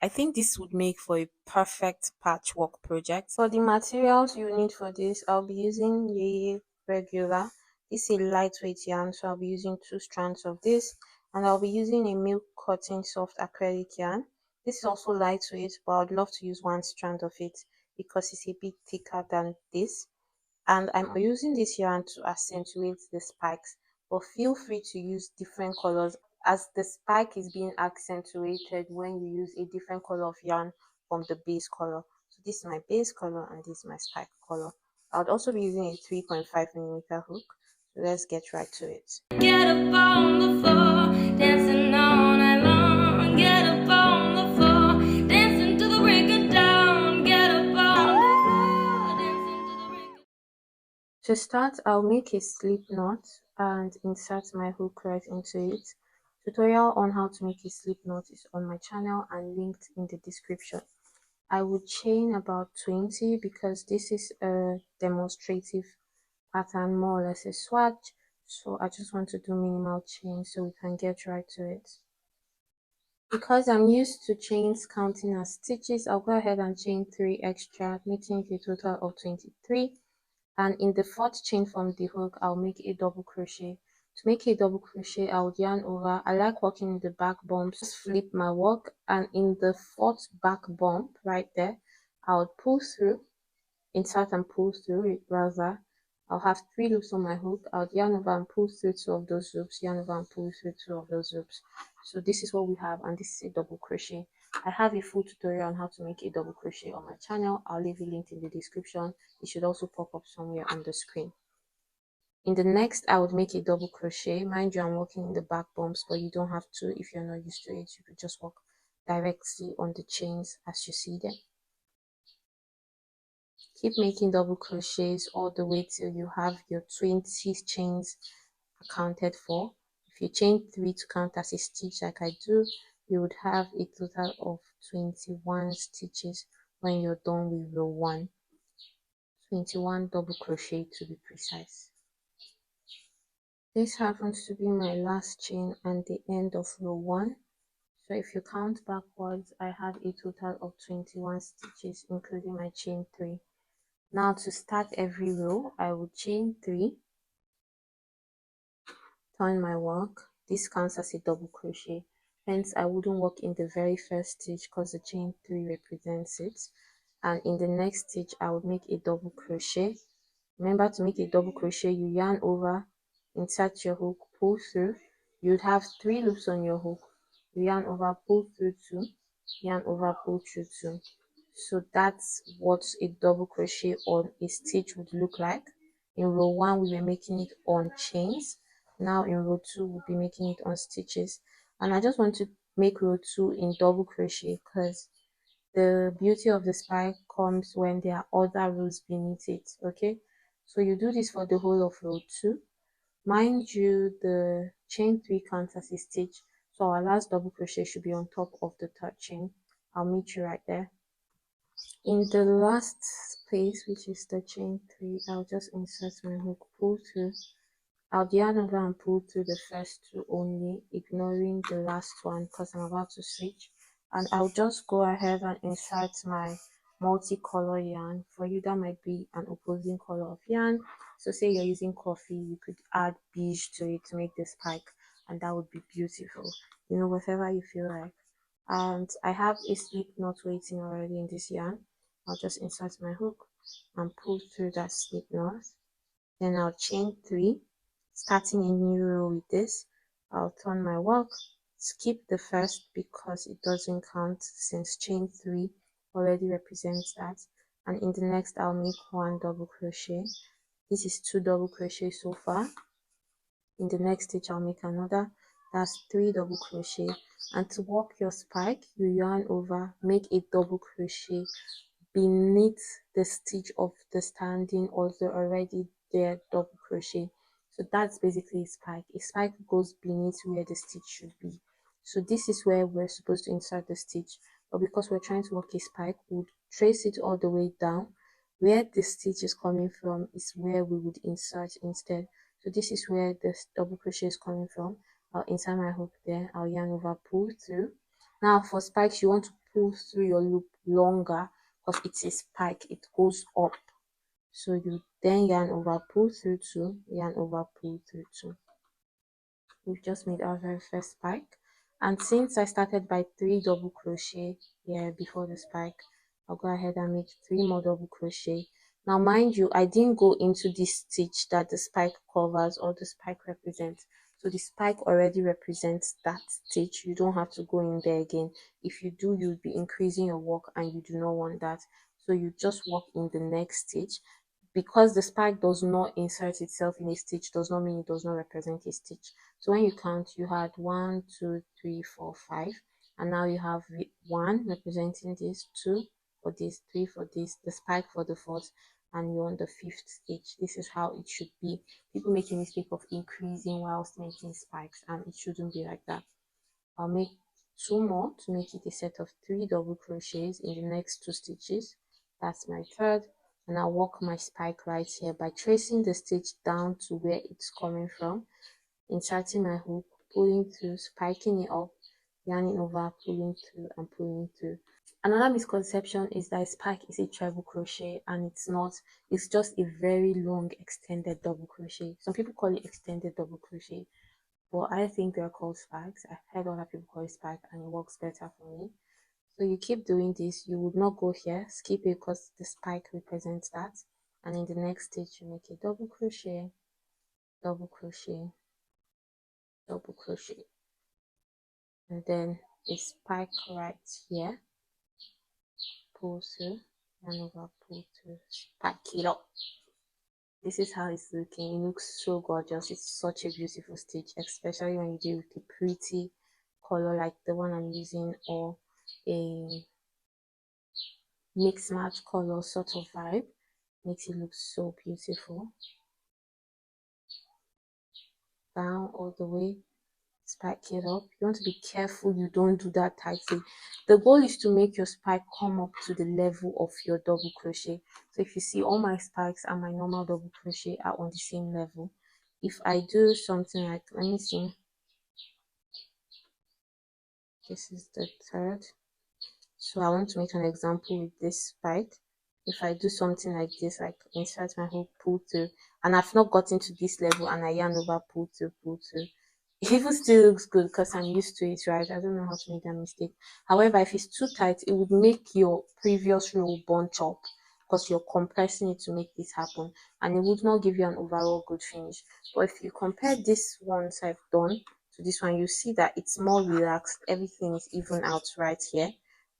I think this would make for a perfect patchwork project. For the materials you need for this, I'll be using Yeye regular. This is a lightweight yarn, so I'll be using 2 strands of this, and I'll be using a milk cotton soft acrylic yarn. This is also lightweight, but I'd love to use 1 strand of it because it's a bit thicker than this. And I'm using this yarn to accentuate the spikes, but feel free to use different colors as the spike is being accentuated when you use a different color of yarn from the base color. So this is my base color and this is my spike color. I would also be using a 3.5mm hook. So let's get right to it. Get up on the floor, dancing all night long. Get up on the floor, dancing to the break of dawn. Get up on the floor, dancing to the break of... To start, I'll make a slip knot and insert my hook right into it. Tutorial on how to make a slip knot is on my channel and linked in the description. I would chain about 20 because this is a demonstrative pattern, more or less a swatch. So I just want to do minimal chain so we can get right to it. Because I'm used to chains counting as stitches, I'll go ahead and chain 3 extra, making a total of 23. And in the 4th chain from the hook, I'll make a double crochet. To make a double crochet, I would yarn over. I like working in the back bumps, just flip my work, and in the 4th back bump right there, I would pull through, insert and pull through it rather. I'll have 3 loops on my hook. I'll yarn over and pull through 2 of those loops, yarn over and pull through 2 of those loops. So this is what we have, and this is a double crochet. I have a full tutorial on how to make a double crochet on my channel. I'll leave a link in the description. It should also pop up somewhere on the screen. In the next, I would make a double crochet. Mind you, I'm working in the back bumps, but you don't have to if you're not used to it. You could just work directly on the chains as you see them. Keep making double crochets all the way till you have your 20 chains accounted for. If you chain 3 to count as a stitch like I do, you would have a total of 21 stitches when you're done with row 1. 21 double crochet to be precise. This happens to be my last chain and the end of row 1. So if you count backwards, I have a total of 21 stitches including my chain 3. Now to start every row, I will chain 3, turn my work. This counts as a double crochet, hence I wouldn't work in the very first stitch because the chain 3 represents it. And in the next stitch, I would make a double crochet. Remember, to make a double crochet, you yarn over, insert your hook, pull through. You'd have 3 loops on your hook. You yarn over, pull through 2, yarn over, pull through 2. So that's what a double crochet on a stitch would look like. In row 1, we were making it on chains. Now in row 2, we'll be making it on stitches. And I just want to make row 2 in double crochet because the beauty of the spike comes when there are other rows beneath it. Okay, so you do this for the whole of row 2. Mind you, the chain 3 counts as a stitch, so our last double crochet should be on top of the 3rd chain. I'll meet you right there. In the last space, which is the chain 3, I'll just insert my hook, pull through. I'll yarn over and pull through the first 2 only, ignoring the last one because I'm about to switch. And I'll just go ahead and insert my multicolor yarn. For you, that might be an opposing color of yarn. So say you're using coffee, you could add beige to it to make the spike, and that would be beautiful. You know, whatever you feel like. And I have a slip knot waiting already in this yarn. I'll just insert my hook and pull through that slip knot. Then I'll chain 3, starting a new row with this. I'll turn my work, skip the first because it doesn't count since chain 3 already represents that. And in the next, I'll make 1 double crochet. This is 2 double crochet so far. In the next stitch, I'll make another. That's 3 double crochet. And to work your spike, you yarn over, make a double crochet beneath the stitch of the standing or the already there double crochet. So that's basically a spike. A spike goes beneath where the stitch should be. So this is where we're supposed to insert the stitch, but because we're trying to work a spike, we'll trace it all the way down. Where the stitch is coming from is where we would insert instead. So this is where the double crochet is coming from. I'll insert my hook there, I'll yarn over, pull through. Now for spikes, you want to pull through your loop longer because it's a spike, it goes up. So you then yarn over, pull through 2, yarn over, pull through 2. We've just made our very first spike, and since I started by 3 double crochet here before the spike, I'll go ahead and make 3 more double crochet. Now mind you, I didn't go into this stitch that the spike covers or the spike represents, so the spike already represents that stitch. You don't have to go in there again. If you do, you'll be increasing your work and you do not want that, so you just work in the next stitch. Because the spike does not insert itself in a stitch does not mean it does not represent a stitch. So when you count, you had 1, 2, 3, 4, 5, and now you have 1 representing this, 2 for this, 3 for this, the spike for the fourth, and you're on the 5th stitch. This is how it should be. People make a mistake of increasing whilst making spikes, and it shouldn't be like that. I'll make 2 more to make it a set of 3 double crochets in the next 2 stitches. That's my third, and I'll work my spike right here by tracing the stitch down to where it's coming from, inserting my hook, pulling through, spiking it up, yarning over, pulling through and pulling through. Another misconception is that a spike is a treble crochet, and it's not. It's just a very long extended double crochet. Some people call it extended double crochet, but I think they're called spikes. I've heard other people call it spike and it works better for me. So you keep doing this. You would not go here, skip it because the spike represents that. And in the next stitch, you make a double crochet, double crochet, double crochet, and then a spike right here, pull through, and over, pull through, spike it up. This is how it's looking. It looks so gorgeous. It's such a beautiful stitch, especially when you do with a pretty color like the one I'm using, or a mix match color sort of vibe. Makes it look so beautiful. Down all the way, spike it up. You want to be careful you don't do that tightly. The goal is to make your spike come up to the level of your double crochet. So if you see, all my spikes and my normal double crochet are on the same level. If I do something like, let me see, this is the third, so I want to make an example with this spike. If I do something like this, like insert my hook, pull through, and I've not gotten to this level, and I yarn over, pull through, it even still looks good because I'm used to it, right? I don't know how to make that mistake. However, if it's too tight, it would make your previous row bunch up because you're compressing it to make this happen, and it would not give you an overall good finish. But if you compare this ones I've done to this one, you see that it's more relaxed. Everything is even out right here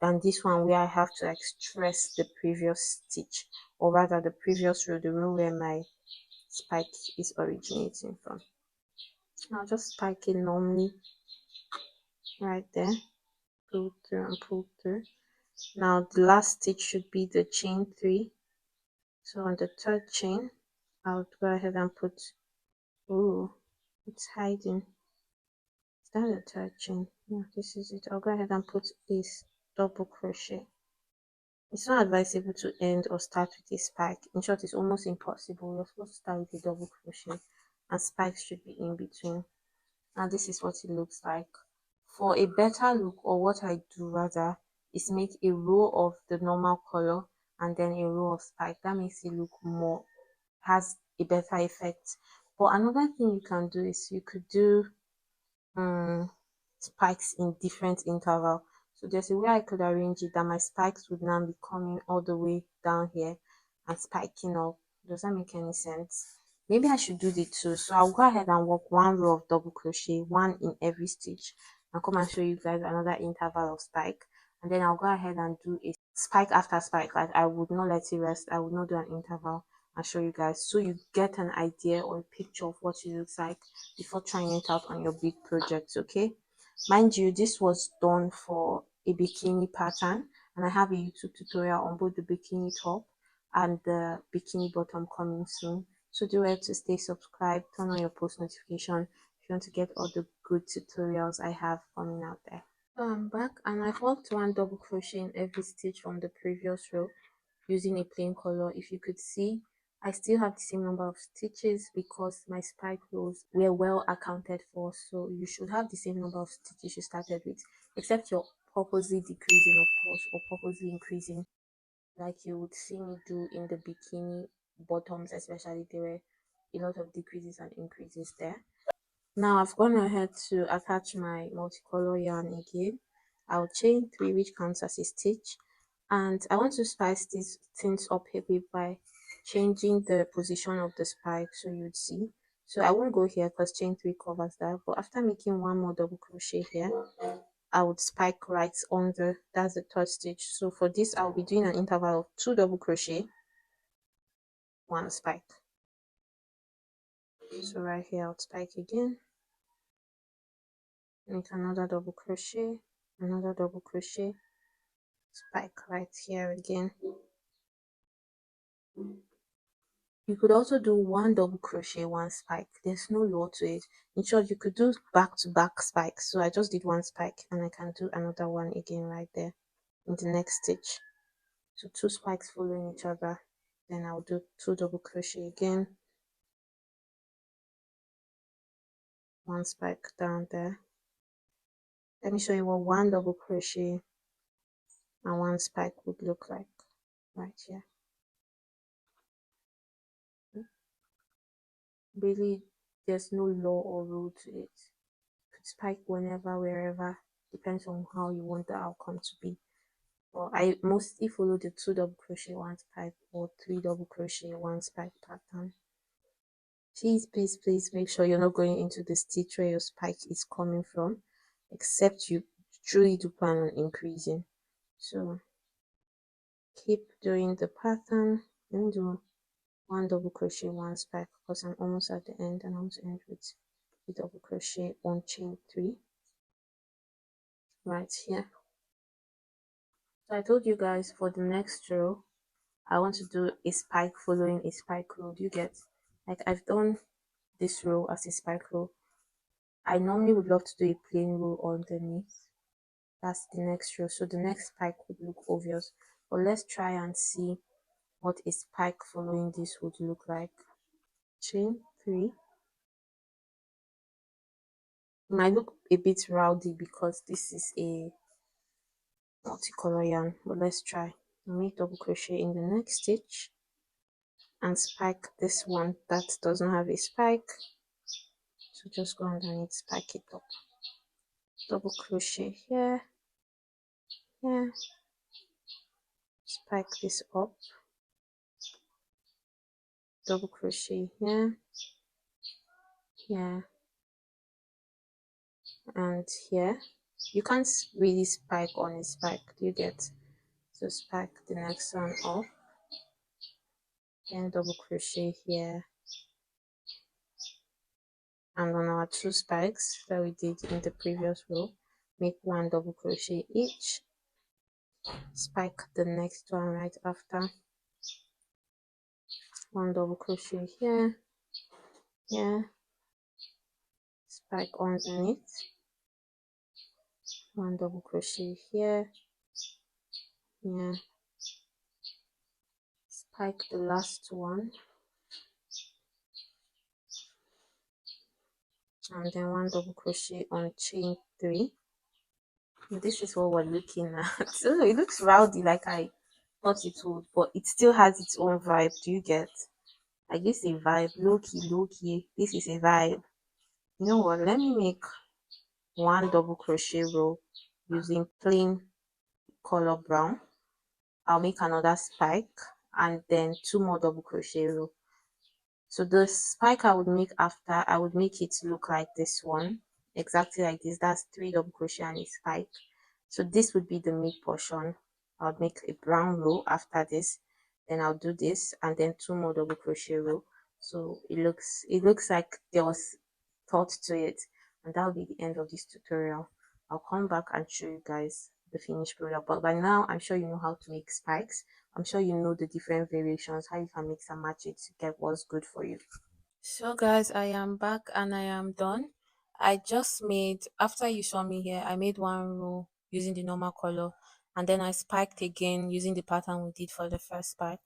than this one where I have to like stress the previous stitch, or rather the previous row, the row where my spike is originating from. I'll just spike it normally right there, pull through and pull through. Now the last stitch should be the chain 3. So on the third chain, I'll go ahead and put, oh, it's hiding. Is that the third chain? Yeah, this is it. I'll go ahead and put this double crochet. It's not advisable to end or start with a spike. In short, it's almost impossible. You're supposed to start with a double crochet, and spikes should be in between. Now this is what it looks like. For a better look, or what I do rather, is make a row of the normal color and then a row of spike. That makes it look more, has a better effect. But another thing you can do is you could do spikes in different interval. So there's a way I could arrange it that my spikes would now be coming all the way down here and spiking up. Does that make any sense? Maybe I should do the two. So I'll go ahead and work 1 row of double crochet, 1 in every stitch, and come and show you guys another interval of spike. And then I'll go ahead and do a spike after spike. Like, I would not let it rest. I would not do an interval and show you guys, so you get an idea or a picture of what it looks like before trying it out on your big projects. Okay, mind you, this was done for a bikini pattern, and I have a YouTube tutorial on both the bikini top and the bikini bottom coming soon. So do well to stay subscribed, turn on your post notification if you want to get all the good tutorials I have coming out there. So I'm back, and I've worked 1 double crochet in every stitch from the previous row using a plain color. If you could see, I still have the same number of stitches because my spike rows were well accounted for, so you should have the same number of stitches you started with, except your purposely decreasing, of course, or purposely increasing, like you would see me do in the bikini bottoms, especially. There were a lot of decreases and increases there. Now I've gone ahead to attach my multicolor yarn again. I'll chain 3, which counts as a stitch, and I want to spice these things up a bit by changing the position of the spike, so you'd see. So I won't go here because chain 3 covers that, but after making one more double crochet here, I would spike right under, that's the third stitch. So for this, I'll be doing an interval of 2 double crochet, 1 spike. So right here, I'll spike again, make another double crochet, another double crochet, spike right here again. You could also do 1 double crochet, 1 spike. There's no law to it. In short, you could do back to back spikes. So I just did 1 spike, and I can do another one again right there in the next stitch. So 2 spikes following each other. Then I'll do 2 double crochet again, 1 spike down there. Let me show you what 1 double crochet and 1 spike would look like right here. Really, there's no law or rule to it. You could spike whenever, wherever, depends on how you want the outcome to be. But I mostly follow the 2 double crochet, 1 spike, or 3 double crochet, 1 spike pattern. Please make sure you're not going into the stitch where your spike is coming from, except you truly do plan on increasing. So keep doing the pattern. Let me do 1 double crochet, 1 spike, because I'm almost at the end, and I want to end with a double crochet on chain 3 right here. So I told you guys for the next row I want to do a spike following a spike row. Do you get? Like, I've done this row as a spike row. I normally would love to do a plain row underneath. That's the next row, so the next spike would look obvious. But let's try and see what a spike following this would look like. Chain 3. It might look a bit rowdy because this is a multicolor yarn, but let's try. Make double crochet in the next stitch and spike this one that doesn't have a spike. So just go underneath, spike it up, double crochet here, here, spike this up, double crochet here, here, and here. You can't really spike on a spike, do you get? So spike the next one up, then double crochet here, and on our 2 spikes that we did in the previous row, make 1 double crochet each, spike the next one right after, 1 double crochet here, here, spike underneath, 1 double crochet here, here, spike the last one, and then 1 double crochet on chain 3. This is what we're looking at. So it looks rowdy like I thought it would, but it still has its own vibe. Do you get? Like, this is a vibe, low key. This is a vibe. You know what? Let me make 1 double crochet row using plain color brown. I'll make another spike and then 2 more double crochet row. So the spike I would make after, I would make it look like this one, exactly like this. That's 3 double crochet and a spike. So this would be the mid portion. I'll make a brown row after this, then I'll do this and then 2 more double crochet row. So it looks like there was thought to it, and that'll be the end of this tutorial. I'll come back and show you guys the finished product, but by now I'm sure you know how to make spikes. I'm sure you know the different variations, how you can mix and match it to get what's good for you. So guys, I am back and I am done. I just made, after you saw me here, I made 1 row using the normal color, and then I spiked again using the pattern we did for the first spike,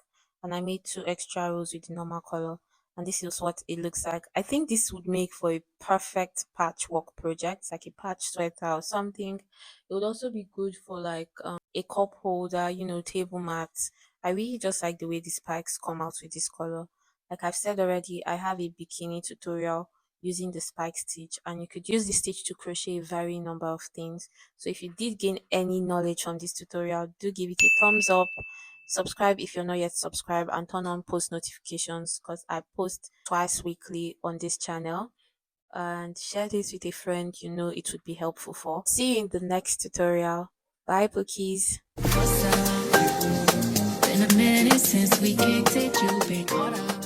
and I made 2 extra rows with the normal color. and this is what it looks like. I think this would make for a perfect patchwork project, like a patch sweater or something. It would also be good for like a cup holder, table mats. I really just like the way the spikes come out with this color. Like I've said already, I have a bikini tutorial using the spike stitch, and you could use the stitch to crochet a varying number of things. So if you did gain any knowledge from this tutorial, do give it a thumbs up, subscribe if you're not yet subscribed, and turn on post notifications because I post twice weekly on this channel. And share this with a friend you know it would be helpful for. See you in the next tutorial. Bye, bookies. What's up? Been a minute since we kicked it, you been caught up.